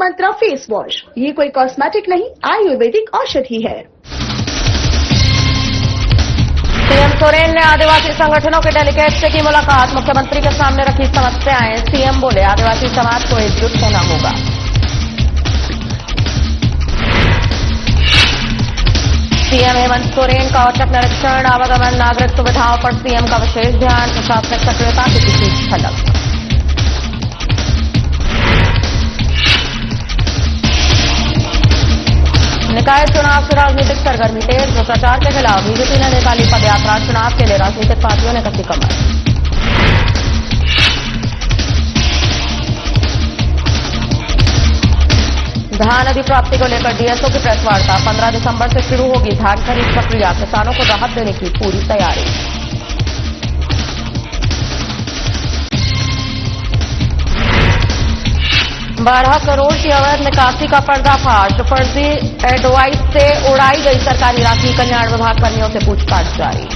मंत्रा face wash. ये कोई cosmetic नहीं, आयुर्वेदिक औषधि है। सीएम सोरेन ने आदिवासी संगठनों के डेलीगेट से की मुलाकात। मुख्यमंत्री के सामने रखी समस्याएं। सीएम बोले आदिवासी समाज को एकजुट होना होगा। सीएम हेमंत सोरेन का औचक निरीक्षण। आवागमन नागरिक सुविधाओं पर सीएम का विशेष ध्यान। प्रशासनिक सक्रियता की दिखी झलक। निकाय चुनाव से राजनीतिक सरगर्मी तेज। भ्रष्टाचार के खिलाफ बीजेपी ने निकाली पदयात्रा। चुनाव के लिए राजनीतिक पार्टियों ने कसी कमर। धान अधिप्राप्ति को लेकर डीएसओ की प्रेस वार्ता। 15 दिसंबर से शुरू होगी धान खरीद प्रक्रिया। किसानों को राहत देने की पूरी तैयारी। बारह करोड़ की अवैध निकासी का पर्दाफाश। फर्जी एडवाइस से उड़ाई गई सरकारी राशि। कल्याण विभाग कर्मियों से पूछताछ जारी।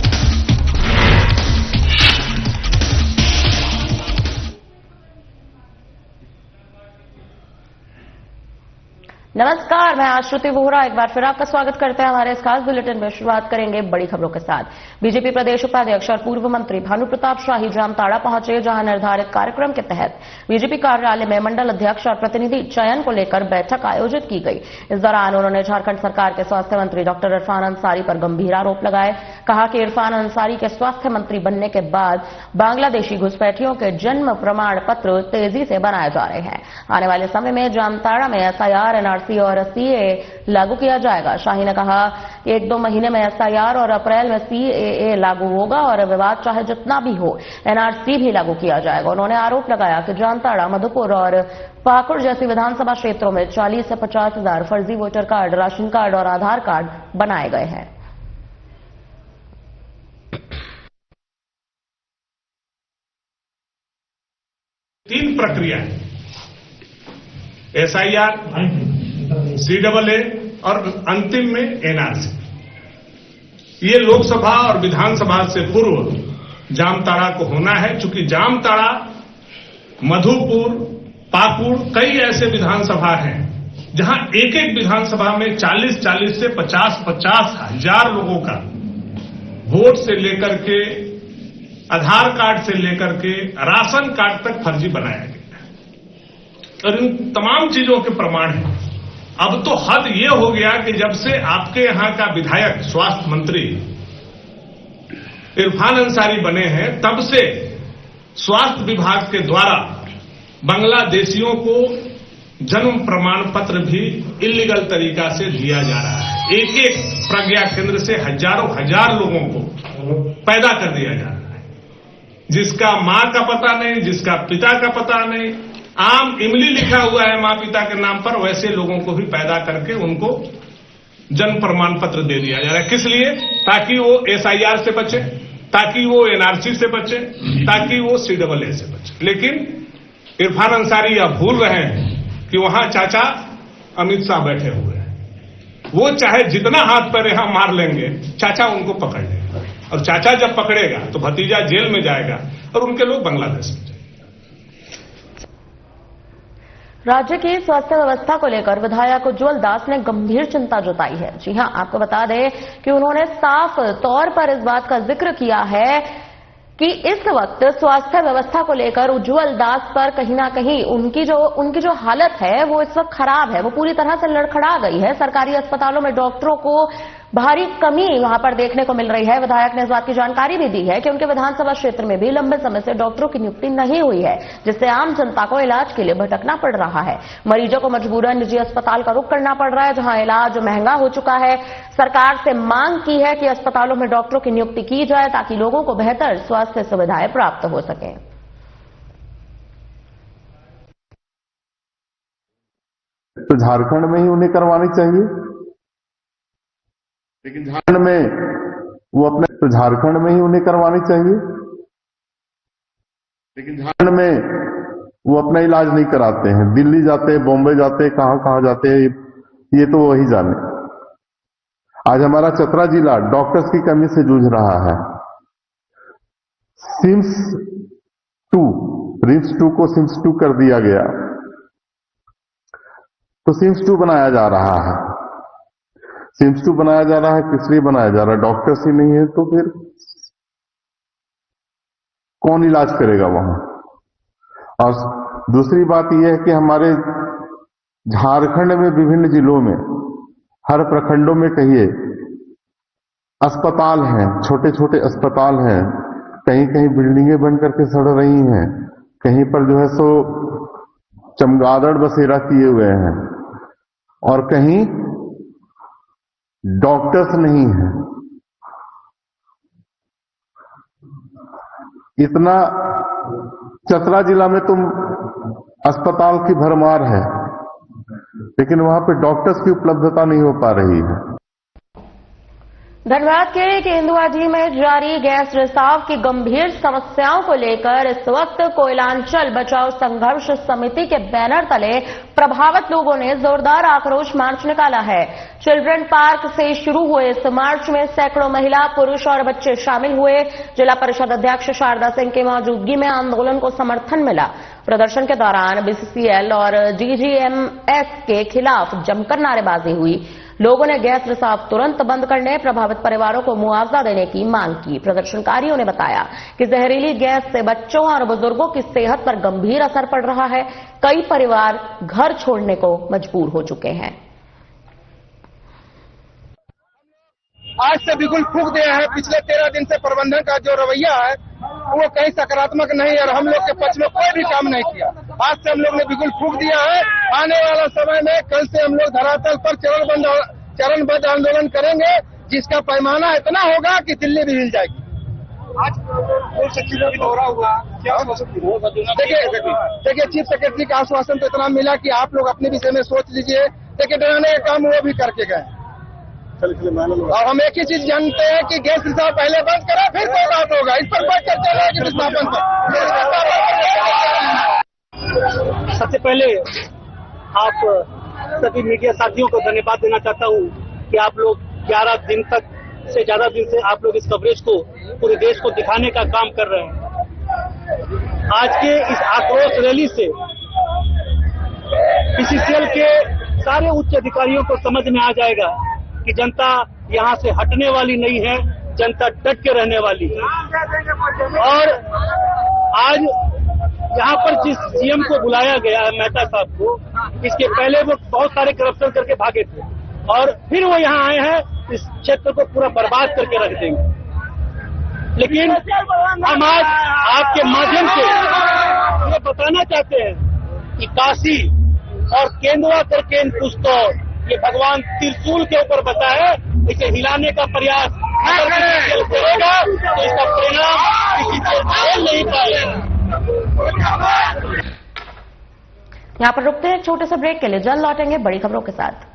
नमस्कार, मैं आश्रुति वोहरा एक बार फिर आपका स्वागत करते हैं हमारे इस खास बुलेटिन में। शुरुआत करेंगे बड़ी खबरों के साथ। बीजेपी प्रदेश उपाध्यक्ष और पूर्व मंत्री भानु प्रताप शाही जामताड़ा पहुंचे, जहां निर्धारित कार्यक्रम के तहत बीजेपी कार्यालय में मंडल अध्यक्ष और प्रतिनिधि चयन को लेकर बैठक आयोजित की गई। इस दौरान उन्होंने झारखंड सरकार के स्वास्थ्य मंत्री डॉक्टर इरफान अंसारी पर गंभीर आरोप लगाए। कहा कि इरफान अंसारी के स्वास्थ्य मंत्री बनने के बाद बांग्लादेशी घुसपैठियों के जन्म प्रमाण पत्र तेजी से बनाए जा रहे हैं। आने वाले समय में जामताड़ा में एसआईआर, एनआरसी और सीएए लागू किया जाएगा। शाही ने कहा कि 1-2 महीने में एसआईआर और अप्रैल में सीएए लागू होगा और विवाद चाहे जितना भी हो, एनआरसी भी लागू किया जाएगा। उन्होंने आरोप लगाया कि जामताड़ा, मधुपुर और पाकुड़ जैसी विधानसभा क्षेत्रों में 40 से 50 हजार फर्जी वोटर कार्ड, राशन कार्ड और आधार कार्ड बनाए गए हैं। तीन प्रक्रिया है, एसआईआर, सीएए और अंतिम में एनआरसी। ये लोकसभा और विधानसभा से पूर्व जामताड़ा को होना है, चूंकि जामताड़ा, मधुपुर, पाकुड़ कई ऐसे विधानसभा हैं जहां एक एक विधानसभा में 40 से 50 हजार लोगों का वोट से लेकर के आधार कार्ड से लेकर के राशन कार्ड तक फर्जी बनाया गया है और इन तमाम चीजों के प्रमाण हैं। अब तो हद ये हो गया कि जब से आपके यहां का विधायक स्वास्थ्य मंत्री इरफान अंसारी बने हैं, तब से स्वास्थ्य विभाग के द्वारा बांग्लादेशियों को जन्म प्रमाण पत्र भी इलीगल तरीका से दिया जा रहा है। एक एक प्रज्ञा केंद्र से हजारों हजार लोगों को पैदा कर दिया जा रहा है, जिसका मां का पता नहीं, जिसका पिता का पता नहीं। आम इमली लिखा हुआ है मां पिता के नाम पर, वैसे लोगों को भी पैदा करके उनको जन्म प्रमाण पत्र दे दिया जा रहा है। किस लिए? ताकि वो एसआईआर से बचे, ताकि वो एनआरसी से बचे, ताकि वो सीएए से बचे। लेकिन इरफान अंसारी यह भूल रहे हैं कि वहां चाचा अमित शाह बैठे हुए हैं। वो चाहे जितना हाथ पैर यहां मार लेंगे, चाचा उनको पकड़ लेगा और चाचा जब पकड़ेगा तो भतीजा जेल में जाएगा और उनके लोग बांग्लादेश में जाएंगे। राज्य की स्वास्थ्य व्यवस्था को लेकर विधायक उज्जवल दास ने गंभीर चिंता जताई है। जी हां, आपको बता दें कि उन्होंने साफ तौर पर इस बात का जिक्र किया है कि इस वक्त स्वास्थ्य व्यवस्था को लेकर उज्जवल दास पर कहीं ना कहीं उनकी जो हालत है वो इस वक्त खराब है, वो पूरी तरह से लड़खड़ा गई है। सरकारी अस्पतालों में डॉक्टरों को भारी कमी वहां पर देखने को मिल रही है। विधायक ने इस बात की जानकारी भी दी है कि उनके विधानसभा क्षेत्र में भी लंबे समय से डॉक्टरों की नियुक्ति नहीं हुई है, जिससे आम जनता को इलाज के लिए भटकना पड़ रहा है। मरीजों को मजबूरन निजी अस्पताल का रुख करना पड़ रहा है, जहां इलाज महंगा हो चुका है। सरकार से मांग की है कि अस्पतालों में डॉक्टरों की नियुक्ति की जाए ताकि लोगों को बेहतर स्वास्थ्य सुविधाएं प्राप्त हो सके। तो झारखंड में ही उन्हें करवानी चाहिए, लेकिन झारखंड में ही उन्हें करवानी चाहिए, लेकिन झारखंड में वो अपना इलाज नहीं कराते हैं। दिल्ली जाते हैं, बॉम्बे जाते हैं, कहां जाते हैं, ये तो वही जाने। आज हमारा चतरा जिला डॉक्टर्स की कमी से जूझ रहा है। रिम्स 2 को सिम्स 2 कर दिया गया। तो सिम्स 2 बनाया जा रहा है। सिम्स 2 बनाया जा रहा है, किस लिए बनाया जा रहा है? डॉक्टर्स ही नहीं है तो फिर कौन इलाज करेगा वहां? और दूसरी बात यह है कि हमारे झारखंड में विभिन्न जिलों में हर प्रखंडों में कहिए अस्पताल हैं, छोटे छोटे अस्पताल हैं, कहीं कहीं बिल्डिंगें बन करके सड़ रही हैं, कहीं पर जो है सो चमगादड़ बसेरा किए हुए हैं, और कहीं डॉक्टर्स नहीं हैं। इतना चतरा जिला में तुम अस्पताल की भरमार है, लेकिन वहां पे डॉक्टर्स की उपलब्धता नहीं हो पा रही है। धनबाद के केंदुआजी में जारी गैस रिसाव की गंभीर समस्याओं को लेकर इस वक्त कोयलांचल बचाओ संघर्ष समिति के बैनर तले प्रभावित लोगों ने जोरदार आक्रोश मार्च निकाला है। चिल्ड्रन पार्क से शुरू हुए इस मार्च में सैकड़ों महिला, पुरुष और बच्चे शामिल हुए। जिला परिषद अध्यक्ष शारदा सिंह की मौजूदगी में आंदोलन को समर्थन मिला। प्रदर्शन के दौरान बीसीसीएल और डीजीएमएस के खिलाफ जमकर नारेबाजी हुई। लोगों ने गैस रिसाव तुरंत बंद करने, प्रभावित परिवारों को मुआवजा देने की मांग की। प्रदर्शनकारियों ने बताया कि जहरीली गैस से बच्चों और बुजुर्गों की सेहत पर गंभीर असर पड़ रहा है। कई परिवार घर छोड़ने को मजबूर हो चुके हैं। आज से बिल्कुल फूंक दिया है। पिछले 13 दिन से प्रबंधन का जो रवैया है वो कहीं सकारात्मक नहीं, और हम लोग के पक्ष में कोई भी काम नहीं किया। आज से हम लोग ने बिल्कुल फूंक दिया है। आने वाला समय में कल से हम लोग धरातल पर चरणबद्ध आंदोलन करेंगे, जिसका पैमाना इतना होगा कि दिल्ली भी हिल जाएगी। आज सचिव भी दौरा हुआ, क्या देखिए चीफ सेक्रेटरी का आश्वासन तो इतना मिला कि आप लोग अपने विषय में सोच लीजिए। देखिए डराने का काम वो भी करके गए। और हम एक ही चीज जानते हैं कि गैस रिसाव पहले बंद करें, फिर कोई बात होगा। इस पर कोई चर्चा नहीं कि विस्थापन पर। सबसे पहले आप सभी मीडिया साथियों को धन्यवाद देना चाहता हूँ कि आप लोग 11 दिन तक से ज्यादा दिन से आप लोग इस कवरेज को पूरे देश को दिखाने का काम कर रहे हैं। आज के इस आक्रोश रैली से बीसीसीएल के सारे उच्च अधिकारियों को समझ में आ जाएगा कि जनता यहाँ से हटने वाली नहीं है, जनता डट के रहने वाली है। और आज यहाँ पर जिस सीएम को बुलाया गया है, मेहता साहब को, इसके पहले वो बहुत सारे करप्शन करके भागे थे और फिर वो यहाँ आए हैं, इस क्षेत्र को पूरा बर्बाद करके रख देंगे। लेकिन हम आज आपके माध्यम से ये बताना चाहते हैं कि काशी और केंदुआ करके इन पुस्तक ये भगवान त्रिशूल के ऊपर बचा है। इसे हिलाने का प्रयास अगर करेगा तो इसका परिणाम किसी को झेल नहीं पाएगा। यहाँ पर रुकते हैं एक छोटे से ब्रेक के लिए, जल्द लौटेंगे बड़ी खबरों के साथ।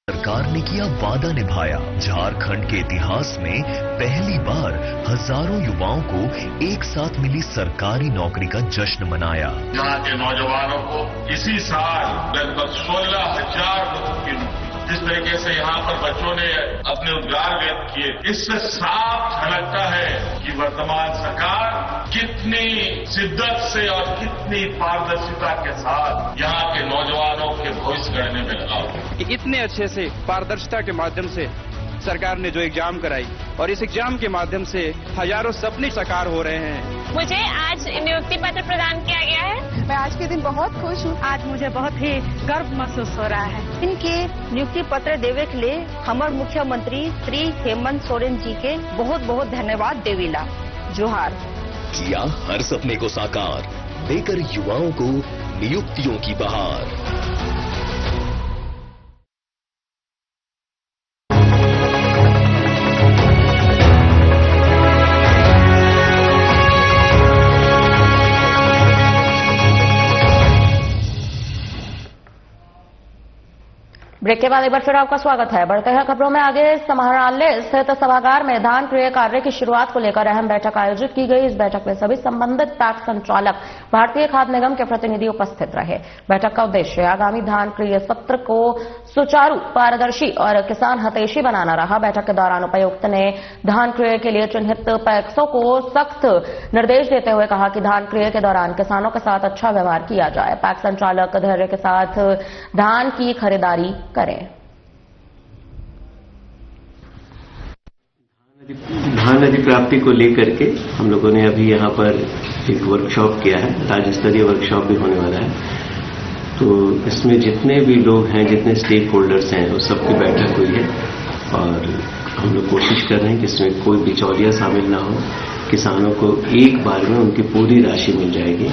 सरकार ने किया वादा निभाया। झारखंड के इतिहास में पहली बार हजारों युवाओं को एक साथ मिली सरकारी नौकरी का जश्न मनाया। यहाँ के नौजवानों को इसी साल लगभग 16,000 लोगों की नौकरी। जिस तरीके से यहाँ पर बच्चों ने अपने उद्गार व्यक्त किए, इससे साफ झलकता है कि वर्तमान सरकार कितनी शिद्दत से और कितनी पारदर्शिता के साथ यहाँ के नौजवानों के भविष्य गढ़ने में लगा हुआ। इतने अच्छे से पारदर्शिता के माध्यम से सरकार ने जो एग्जाम कराई और इस एग्जाम के माध्यम से हजारों सपने साकार हो रहे हैं। मुझे आज नियुक्ति पत्र प्रदान किया गया है। मैं आज के दिन बहुत खुश हूँ। आज मुझे बहुत ही गर्व महसूस हो रहा है। इनके नियुक्ति पत्र देवे के लिए हमारे मुख्यमंत्री श्री हेमंत सोरेन जी के बहुत बहुत धन्यवाद देवीला। जोहार। किया हर सपने को साकार, देकर युवाओं को नियुक्तियों की बहार। ब्रेक के बाद एक बार फिर आपका स्वागत है। बढ़ते हैं खबरों में आगे। समाहरणालय स्थित सभागार में धान क्रय कार्य की शुरुआत को लेकर अहम बैठक आयोजित की गई। इस बैठक में सभी संबंधित पैक्स संचालक, भारतीय खाद्य निगम के प्रतिनिधि उपस्थित रहे। बैठक का उद्देश्य आगामी धान क्रय सत्र को सुचारू, पारदर्शी और किसान हितैषी बनाना रहा। बैठक के दौरान उपायुक्त ने धान क्रय के लिए चिन्हित पैक्सों को सख्त निर्देश देते हुए कहा कि धान क्रय के दौरान किसानों के साथ अच्छा व्यवहार किया जाए। पैक्स संचालक धैर्य के साथ धान की खरीदारी करें। धान अधिप्राप्ति को लेकर के हम लोगों ने अभी यहाँ पर एक वर्कशॉप किया है, राज्य स्तरीय वर्कशॉप भी होने वाला है। तो इसमें जितने भी लोग हैं, जितने स्टेक होल्डर्स हैं, वो सबकी बैठक हुई है और हम लोग कोशिश कर रहे हैं कि इसमें कोई बिचौलिया शामिल ना हो। किसानों को एक बार में उनकी पूरी राशि मिल जाएगी,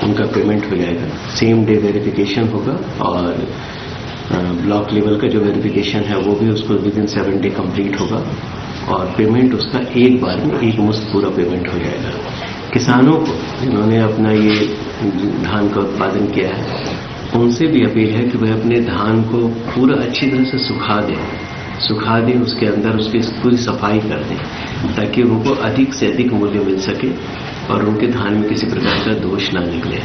उनका पेमेंट हो जाएगा। सेम डे वेरिफिकेशन होगा और ब्लॉक लेवल का जो वेरिफिकेशन है वो भी उसको विदिन 7 डे कंप्लीट होगा और पेमेंट उसका एक बार में एक मुश्त पूरा पेमेंट हो जाएगा। किसानों को जिन्होंने अपना ये धान का उत्पादन किया है, उनसे भी अपील है कि वह अपने धान को पूरा अच्छी तरह से सुखा दें, उसके अंदर उसकी पूरी सफाई कर दें ताकि उनको अधिक से अधिक मूल्य मिल सके और उनके धान में किसी प्रकार का दोष ना निकले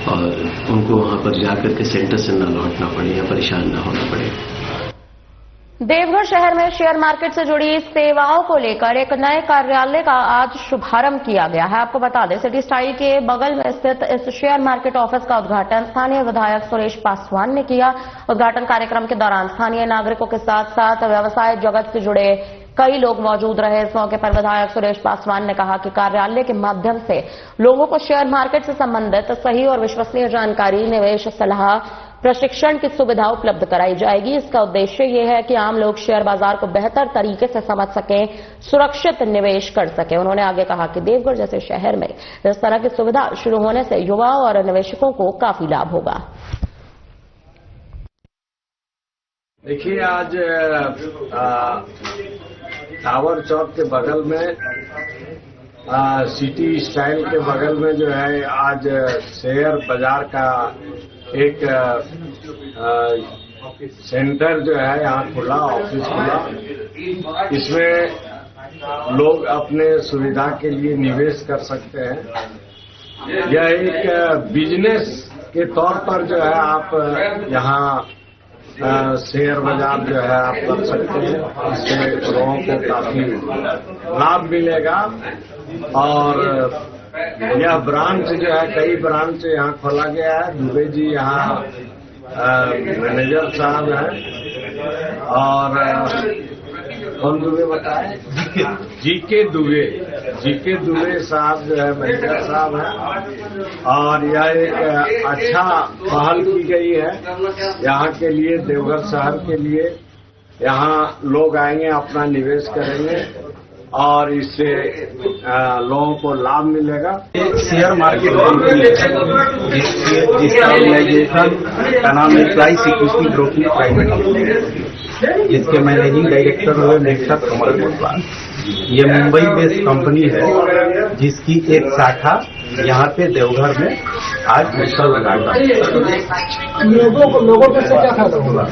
और उनको वहां पर जाकर के सेंटर से न लौटना पड़े या परेशान न होना पड़े। देवघर शहर में शेयर मार्केट से जुड़ी सेवाओं को लेकर एक नए कार्यालय का आज शुभारंभ किया गया है। आपको बता दें, सिटी स्टाइल के बगल में स्थित इस शेयर मार्केट ऑफिस का उद्घाटन स्थानीय विधायक सुरेश पासवान ने किया। उद्घाटन कार्यक्रम के दौरान स्थानीय नागरिकों के साथ साथ व्यवसाय जगत से जुड़े कई लोग मौजूद रहे। इस मौके पर विधायक सुरेश पासवान ने कहा कि कार्यालय के माध्यम से लोगों को शेयर मार्केट से संबंधित सही और विश्वसनीय जानकारी, निवेश सलाह, प्रशिक्षण की सुविधा उपलब्ध कराई जाएगी। इसका उद्देश्य ये है कि आम लोग शेयर बाजार को बेहतर तरीके से समझ सकें, सुरक्षित निवेश कर सकें। उन्होंने आगे कहा कि देवघर जैसे शहर में इस तरह की सुविधा शुरू होने से युवाओं और निवेशकों को काफी लाभ होगा। देखिए, आज टावर चौक के बगल में सिटी स्टाइल के बगल में जो है आज शेयर बाजार का एक सेंटर जो है यहाँ खुला, ऑफिस खुला। इसमें लोग अपने सुविधा के लिए निवेश कर सकते हैं। यह एक बिजनेस के तौर पर जो है आप यहाँ शेयर बाजार जो है आप कर सकते हैं। इससे लोगों को काफी लाभ मिलेगा और यह ब्रांच जो है, कई ब्रांच यहाँ खोला गया है। दुबे जी यहाँ मैनेजर साहब हैं और कौन दुबे बताए, जीके दुबे साहब जो है मैनेजर साहब हैं और यह एक अच्छा पहल की गई है यहाँ के लिए, देवघर शहर के लिए। यहाँ लोग आएंगे, अपना निवेश करेंगे और इससे लोगों को लाभ मिलेगा। एक शेयर मार्केट कंपनी जिसका ऑर्गेनाइजेशन का नाम है price equity broking private limited, जिसके मैनेजिंग डायरेक्टर हुए मिस्टर कमल कोतवाल। ये मुंबई बेस्ड कंपनी है जिसकी एक शाखा यहाँ पे देवघर में आज मिसल लगाता है। लोगों को से क्या फायदा होगा?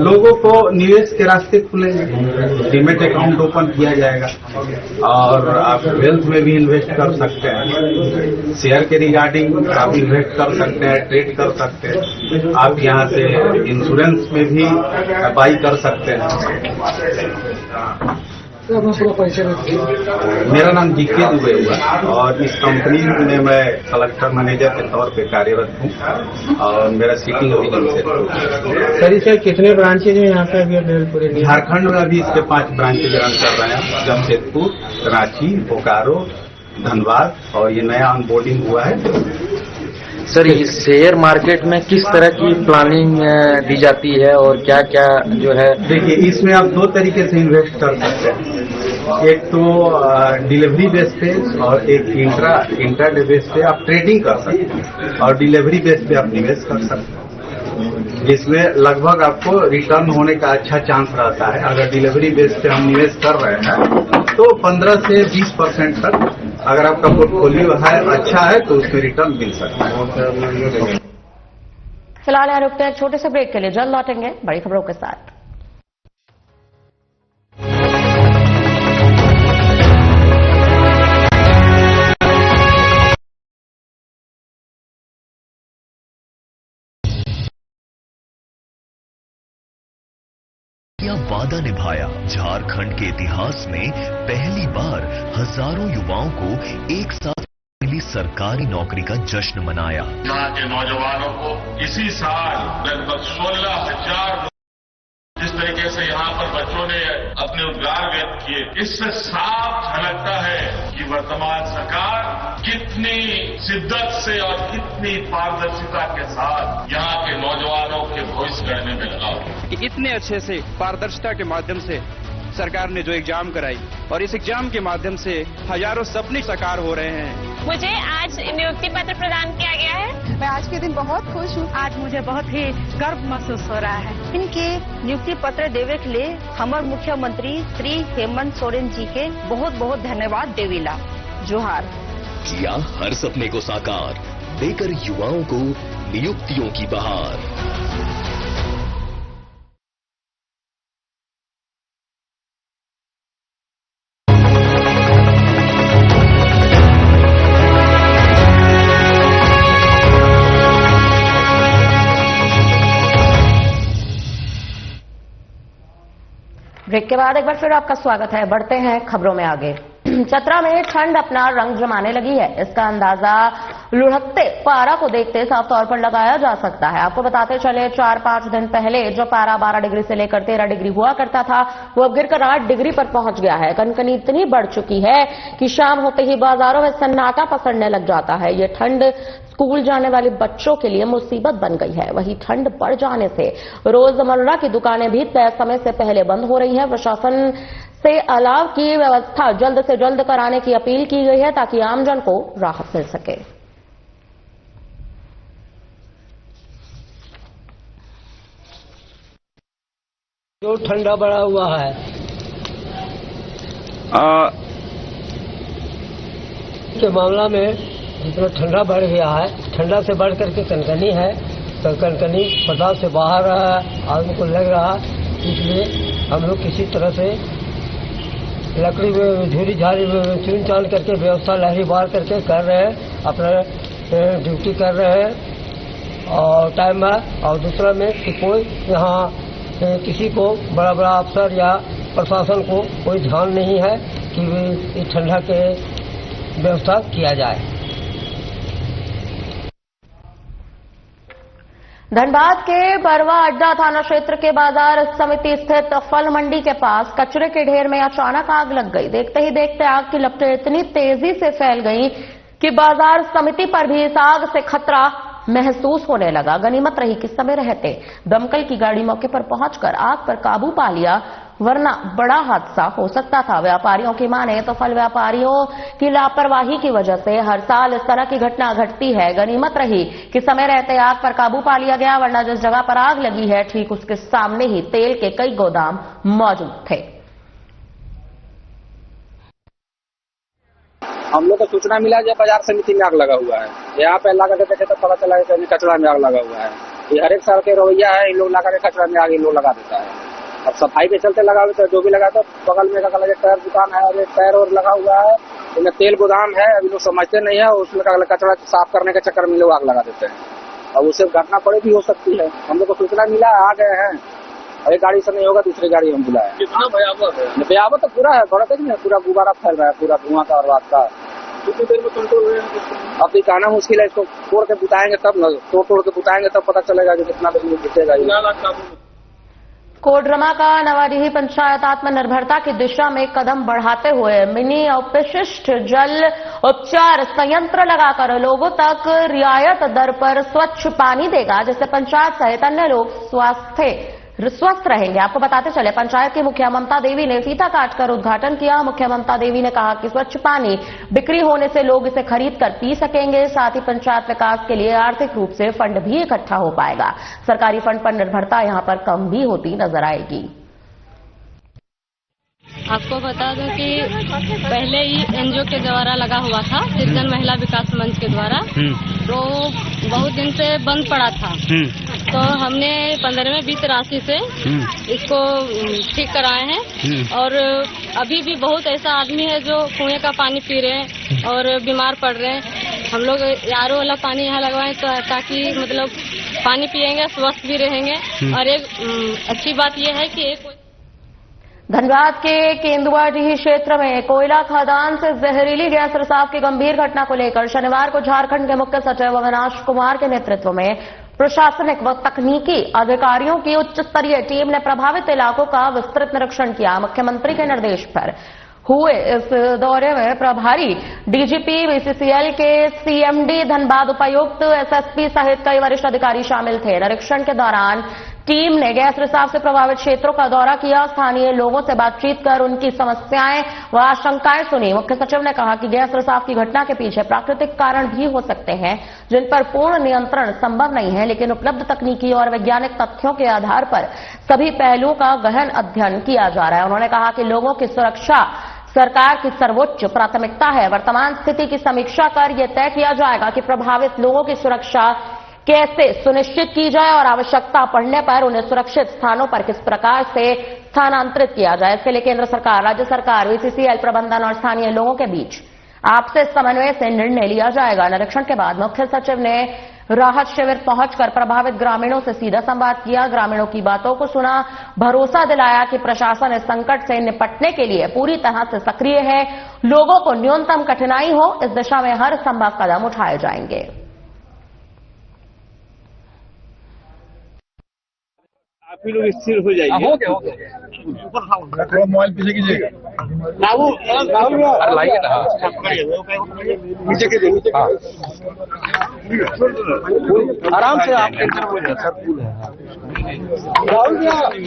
लोगों को निवेश के रास्ते खुलेंगे, डीमेट अकाउंट ओपन किया जाएगा और आप वेल्थ में भी इन्वेस्ट कर सकते हैं। शेयर के रिगार्डिंग आप इन्वेस्ट कर सकते हैं, ट्रेड कर सकते हैं। आप यहाँ से इंश्योरेंस में भी बाई कर सकते हैं। मेरा नाम जीके दुबे हुआ और इस कंपनी में मैं कलेक्टर मैनेजर के तौर पे कार्यरत हूँ और मेरा सीटिंग रीजन से। सर, इसके कितने ब्रांचेज हैं यहाँ पे अभी पूरे झारखंड में? अभी इसके 5 ब्रांचेज रन कर रहे हैं, जमशेदपुर, रांची, बोकारो, धनबाद और ये नया ऑनबोर्डिंग हुआ है। सर, इस शेयर मार्केट में किस तरह की प्लानिंग दी जाती है और क्या क्या जो है? देखिए, इसमें आप 2 तरीके से इन्वेस्ट कर सकते हैं। एक तो डिलीवरी बेस पे और एक इंट्राडे बेस पे आप ट्रेडिंग कर सकते हैं और डिलीवरी बेस पे आप निवेश कर सकते हैं, जिसमें लगभग आपको रिटर्न होने का अच्छा चांस रहता है। अगर डिलीवरी बेस पे हम निवेश कर रहे हैं तो 15 से 20% तक अगर आपका पोर्टफोलियो है अच्छा है तो उसमें रिटर्न मिल सकता है। फिलहाल यहाँ रुकते हैं एक छोटे से ब्रेक के लिए, जल्द लौटेंगे बड़ी खबरों के साथ। वादा निभाया। झारखंड के इतिहास में पहली बार हजारों युवाओं को एक साथ मिली सरकारी नौकरी का जश्न मनाया। यहाँ के नौजवानों को इसी साल लगभग 16,000 जिस तरीके से यहाँ पर बच्चों ने अपने उद्गार व्यक्त किए, इससे साफ झलकता है कि वर्तमान सरकार कितनी शिद्दत से और कितनी पारदर्शिता के साथ यहाँ के नौजवानों के भविष्य गढ़ने में लगा हुआ। इतने अच्छे से पारदर्शिता के माध्यम से सरकार ने जो एग्जाम कराई और इस एग्जाम के माध्यम से हजारों सपने साकार हो रहे हैं। मुझे आज नियुक्ति पत्र प्रदान किया गया है। मैं आज के दिन बहुत खुश हूँ। आज मुझे बहुत ही गर्व महसूस हो रहा है। इनके नियुक्ति पत्र देवे के लिए हमारे मुख्यमंत्री श्री हेमंत सोरेन जी के बहुत बहुत धन्यवाद देवीला। जोहार। किया हर सपने को साकार, देकर युवाओं को नियुक्तियों की बहार। ब्रेक के बाद एक बार फिर आपका स्वागत है। बढ़ते हैं खबरों में आगे। चतरा में ठंड अपना रंग जमाने लगी है। इसका अंदाजा लुढ़कते पारा को देखते साफ तौर पर लगाया जा सकता है। आपको बताते चले 4-5 दिन पहले जो पारा 12 डिग्री से लेकर 13 डिग्री हुआ करता था, वो अब गिरकर 8 डिग्री पर पहुंच गया है। कनकनी इतनी बढ़ चुकी है कि शाम होते ही बाजारों में सन्नाटा पसरने लग जाता है। ये ठंड स्कूल जाने वाले बच्चों के लिए मुसीबत बन गई है। वहीं ठंड बढ़ जाने से रोजमर्रा की दुकानें भी तय समय से पहले बंद हो रही हैं। प्रशासन से अलाव की व्यवस्था जल्द से जल्द कराने की अपील की गई है ताकि आमजन को राहत मिल सके। जो ठंडा बढ़ा हुआ है के मामला में जितना ठंडा बढ़ गया है, ठंडा से बढ़ करके कनकनी है, तो कनकनी बर्दाश्त से बाहर आदमी को लग रहा, इसलिए हम लोग किसी तरह से लकड़ी में झूरी झाड़ी में चुन चान करके व्यवस्था लहरी बार करके कर रहे हैं, अपना ड्यूटी कर रहे हैं और टाइम है। और दूसरा में कि कोई यहाँ किसी को बड़ा बड़ा अफसर या प्रशासन को कोई ध्यान नहीं है कि इस ठंडा के व्यवस्था किया जाए। धनबाद के बरवा अड्डा थाना क्षेत्र के बाजार समिति स्थित फल मंडी के पास कचरे के ढेर में अचानक आग लग गई। देखते ही देखते आग की लपटें इतनी तेजी से फैल गईं कि बाजार समिति पर भी इस आग से खतरा महसूस होने लगा। गनीमत रही कि समय रहते दमकल की गाड़ी मौके पर पहुंचकर आग पर काबू पा लिया, वरना बड़ा हादसा हो सकता था। व्यापारियों की माने तो फल व्यापारियों की लापरवाही की वजह से हर साल इस तरह की घटना घटती है। गनीमत रही कि समय रहते आग पर काबू पा लिया गया, वरना जिस जगह पर आग लगी है ठीक उसके सामने ही तेल के कई गोदाम मौजूद थे। हम लोग को सूचना मिला जो बाजार समिति में आग लगा हुआ है। यहाँ पे लगा देते तो पता चला कि कचरा में आग लगा हुआ है। ये हर एक साल के रवैया है, इन लोग लगा के कचरा में आग इन लोग लगा देता है। अब सफाई के चलते लगा हुआ, तो जो भी लगा, तो बगल में लगा टायर दुकान है और एक टायर और लगा हुआ है, इनमें तेल गोदाम है। अभी लोग समझते नहीं है, उसमें कचरा साफ करने के चक्कर में लोग आग लगा देते हैं और उससे घटना बड़ी भी हो सकती है। हम लोग को सूचना मिला, आ गए हैं। अरे गाड़ी से नहीं होगा, दूसरी गाड़ी हम बुलाए। कितना भयावह है? भयावह तो पूरा है, बड़ा देखिए पूरा गुब्बारा फैल रहा है, पूरा धुआं का और रात का। कितनी देर में कंट्रोल होगा? अब ये कहना मुश्किल है, इसको तोड़ के बुताएंगे तब न, तोड़ के बुताएंगे तब पता चलेगा कि कितना देर में बुतेगा। कोडरमा का नवाडीही पंचायत आत्मनिर्भरता की दिशा में कदम बढ़ाते हुए मिनी अपशिष्ट जल उपचार संयंत्र लगाकर लोगों तक रियायत दर पर स्वच्छ पानी देगा, जिससे पंचायत सहित अन्य लोग स्वस्थ रहेंगे। आपको बताते चले, पंचायत की मुखिया ममता देवी ने फीता काटकर उद्घाटन किया। मुखिया ममता देवी ने कहा कि स्वच्छ पानी बिक्री होने से लोग इसे खरीद कर पी सकेंगे, साथ ही पंचायत विकास के लिए आर्थिक रूप से फंड भी इकट्ठा हो पाएगा। सरकारी फंड पर निर्भरता यहां पर कम भी होती नजर आएगी। आपको बता दूं कि पहले ही एनजीओ के द्वारा लगा हुआ था, सृजन महिला विकास मंच के द्वारा, तो बहुत दिन से बंद पड़ा था। तो हमने 15वीं राशि से इसको ठीक कराए हैं और अभी भी बहुत ऐसा आदमी है जो कुएं का पानी पी रहे हैं और बीमार पड़ रहे हैं। हम लोग आरओ वाला पानी यहाँ लगवाएं तो ताकि मतलब पानी पिएंगे स्वस्थ भी रहेंगे। और एक अच्छी बात यह है कि धनबाद के केंदुआडीह क्षेत्र में कोयला खदान से जहरीली गैस रिसाव की गंभीर घटना को लेकर शनिवार को झारखंड के मुख्य सचिव अविनाश कुमार के नेतृत्व में प्रशासनिक व तकनीकी अधिकारियों की उच्च स्तरीय टीम ने प्रभावित इलाकों का विस्तृत निरीक्षण किया। मुख्यमंत्री के निर्देश पर हुए इस दौरे में प्रभारी डीजीपी बीसीसीएल के सीएमडी धनबाद उपायुक्त एसएसपी सहित कई वरिष्ठ अधिकारी शामिल थे। निरीक्षण के दौरान टीम ने गैस रिसाव से प्रभावित क्षेत्रों का दौरा किया, स्थानीय लोगों से बातचीत कर उनकी समस्याएं व आशंकाएं सुनी। मुख्य सचिव ने कहा कि गैस रिसाव की घटना के पीछे प्राकृतिक कारण भी हो सकते हैं जिन पर पूर्ण नियंत्रण संभव नहीं है, लेकिन उपलब्ध तकनीकी और वैज्ञानिक तथ्यों के आधार पर सभी पहलुओं का गहन अध्ययन किया जा रहा है। उन्होंने कहा कि लोगों की सुरक्षा सरकार की सर्वोच्च प्राथमिकता है। वर्तमान स्थिति की समीक्षा कर यह तय किया जाएगा कि प्रभावित लोगों की सुरक्षा कैसे सुनिश्चित की जाए और आवश्यकता पड़ने पर उन्हें सुरक्षित स्थानों पर किस प्रकार से स्थानांतरित किया जाए। इसके लिए केंद्र सरकार, राज्य सरकार, बीसीसीएल प्रबंधन और स्थानीय लोगों के बीच आपसे समन्वय से निर्णय लिया जाएगा। निरीक्षण के बाद मुख्य सचिव ने राहत शिविर पहुंचकर प्रभावित ग्रामीणों से सीधा संवाद किया, ग्रामीणों की बातों को सुना, भरोसा दिलाया कि प्रशासन इस संकट से निपटने के लिए पूरी तरह से सक्रिय है। लोगों को न्यूनतम कठिनाई हो इस दिशा में हर संभव कदम उठाए जाएंगे। आप ही लोग स्थिर हो जाइए। हो गया मोबाइल पीछे कीजिएगा। लाइए ना नीचे कीजिए, आराम से आप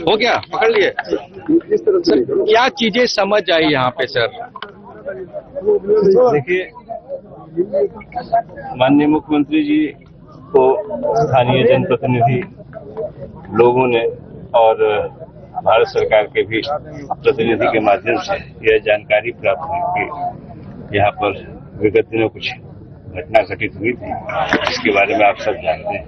हो गया, पकड़ लिए। सर क्या चीजें समझ आई यहाँ पे सर? देखिए, माननीय मुख्यमंत्री जी को स्थानीय जनप्रतिनिधि लोगों ने और भारत सरकार के भी प्रतिनिधि के माध्यम से यह जानकारी प्राप्त हुई कि यहाँ पर विगत दिनों कुछ घटना घटित हुई थी, जिसके बारे में आप सब जानते हैं।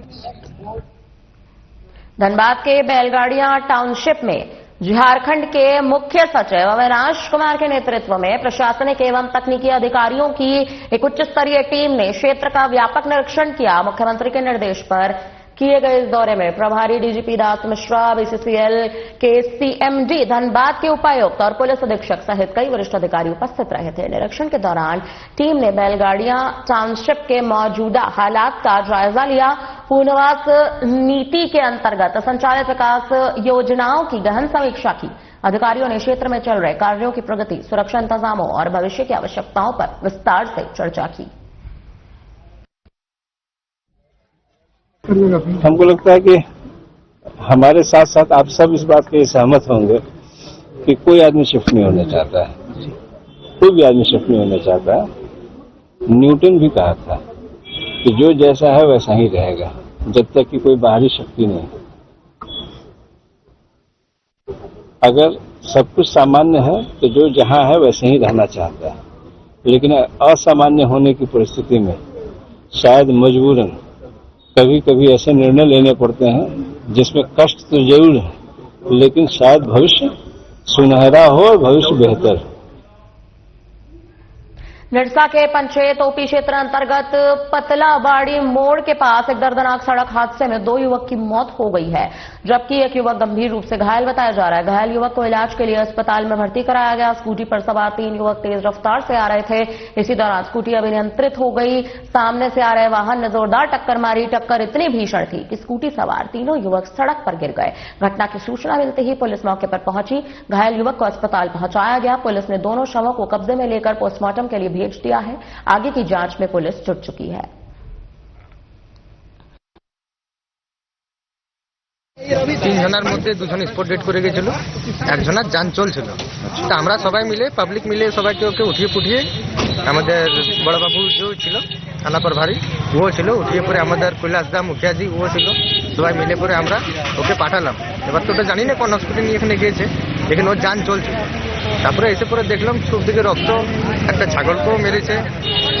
धनबाद के बैलगाड़ियां टाउनशिप में झारखंड के मुख्य सचिव अविनाश कुमार के नेतृत्व में प्रशासनिक एवं तकनीकी अधिकारियों की एक उच्च स्तरीय टीम ने क्षेत्र का व्यापक निरीक्षण किया। मुख्यमंत्री के निर्देश पर किए गए इस दौरे में प्रभारी डीजीपी दास मिश्रा, बीसीसीएल के सीएमडी धनबाद के उपायुक्त और पुलिस अधीक्षक सहित कई वरिष्ठ अधिकारी उपस्थित रहे थे। निरीक्षण के दौरान टीम ने बैलगाड़ियां टाउनशिप के मौजूदा हालात का जायजा लिया, पुनर्वास नीति के अंतर्गत संचालित विकास योजनाओं की गहन समीक्षा की। अधिकारियों ने क्षेत्र में चल रहे कार्यों की प्रगति, सुरक्षा इंतजामों और भविष्य की आवश्यकताओं पर विस्तार से चर्चा की। हमको लगता है कि हमारे साथ साथ आप सब इस बात के सहमत होंगे कि कोई आदमी शिफ्ट नहीं होना चाहता है, कोई भी आदमी शिफ्ट नहीं होना चाहता है। न्यूटन भी कहा था कि जो जैसा है वैसा ही रहेगा जब तक कि कोई बाहरी शक्ति नहीं। अगर सब कुछ सामान्य है तो जो जहां है वैसे ही रहना चाहता है, लेकिन असामान्य होने की परिस्थिति में शायद मजबूरन कभी कभी ऐसे निर्णय लेने पड़ते हैं जिसमें कष्ट तो जरूर है, लेकिन शायद भविष्य सुनहरा हो और भविष्य बेहतर। निरसा के पंचेत ओपी क्षेत्र अंतर्गत पतलाबाड़ी मोड़ के पास एक दर्दनाक सड़क हादसे में 2 युवक की मौत हो गई है, जबकि एक युवक गंभीर रूप से घायल बताया जा रहा है। घायल युवक को इलाज के लिए अस्पताल में भर्ती कराया गया। स्कूटी पर सवार 3 युवक तेज रफ्तार से आ रहे थे। इसी दौरान स्कूटी अनियंत्रित हो गई। सामने से आ रहे वाहन ने जोरदार टक्कर मारी। टक्कर इतनी भीषण थी कि स्कूटी सवार तीनों युवक सड़क पर गिर गए। घटना की सूचना मिलते ही पुलिस मौके पर पहुंची। घायल युवक को अस्पताल पहुंचाया गया। पुलिस ने दोनों शवों को कब्जे में लेकर पोस्टमार्टम के लिए भेज दिया है। आगे की जांच में पुलिस जुट चुकी है। 3 জনের মধ্যে 2 জন স্পট ডেট করে গেছিল, একজনের যান চলছিল। তো আমরা সবাই মিলে পাবলিক মিলে সবাইকে ওকে উঠিয়ে পুঠিয়ে আমাদের বড়বাবু যে ছিল থানা প্রভারী ও ছিল, উঠিয়ে পরে আমাদের কৈলাস দা মুখিয়াজি ও ছিল, সবাই মিলে পরে আমরা ওকে পাঠালাম। এবার তো ওটা জানি না কোন হসপিটাল নিয়ে এখানে গিয়েছে, लेकिन ওর যান চলছিল। তারপরে এসে পরে দেখলাম চোখ থেকে রক্ত, একটা ছাগলকেও মেরেছে,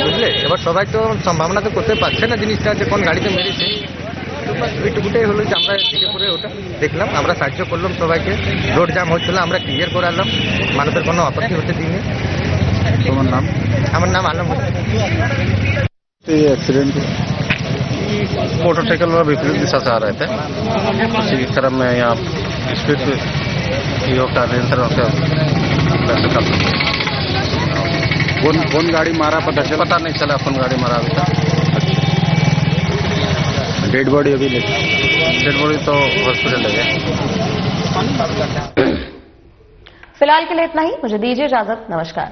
বুঝলে। এবার সবাই তো সম্ভাবনা তো করতে পারছে না জিনিসটা যে কোন গাড়িতে মেরেছে। ওইটু গুটাই হলো যে আমরা দিকে পুরো ওটা দেখলাম, আমরা সাহায্য করলাম সবাইকে। রোড জ্যাম হচ্ছিল, আমরা ক্লিয়ার করালাম, মানুষের কোনো আপত্তি হতে দিইনি। তোমার নাম? আমার নাম আলম হোসেন। एक्सीडेंट मोटरसाइकिल वाला विपरीत दिशा से आ रहे थे, उसी के क्रम में यहाँ स्पीड का नियंत्रण कौन गाड़ी मारा पता नहीं चला, कौन गाड़ी मारा अभी तक। डेड बॉडी अभी नहीं, डेड बॉडी तो हॉस्पिटल ले गए। फिलहाल के लिए इतना ही, मुझे दीजिए इजाजत, नमस्कार।